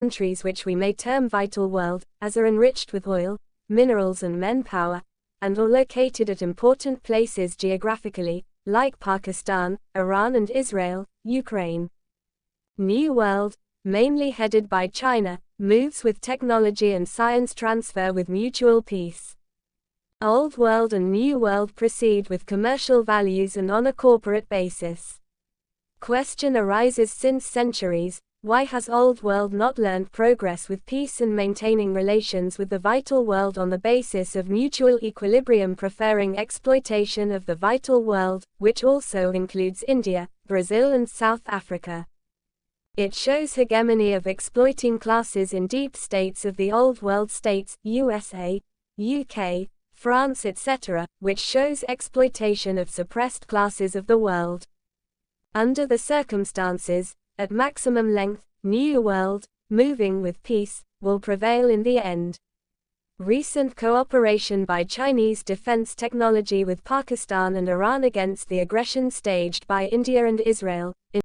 countries which we may term vital world, as are enriched with oil, minerals and manpower, and are located at important places geographically, like Pakistan, Iran and Israel, Ukraine. New World, mainly headed by China, moves with technology and science transfer with mutual peace. Old World and New World proceed with commercial values and on a corporate basis. Question arises since centuries, why has Old World not learned progress with peace and maintaining relations with the vital world on the basis of mutual equilibrium, preferring exploitation of the vital world, which also includes India, Brazil and South Africa? It shows hegemony of exploiting classes in deep states of the Old World states, USA, UK, France etc., which shows exploitation of suppressed classes of the world. Under the circumstances, at maximum length, New World, moving with peace, will prevail in the end. Recent cooperation by Chinese defense technology with Pakistan and Iran against the aggression staged by India and Israel,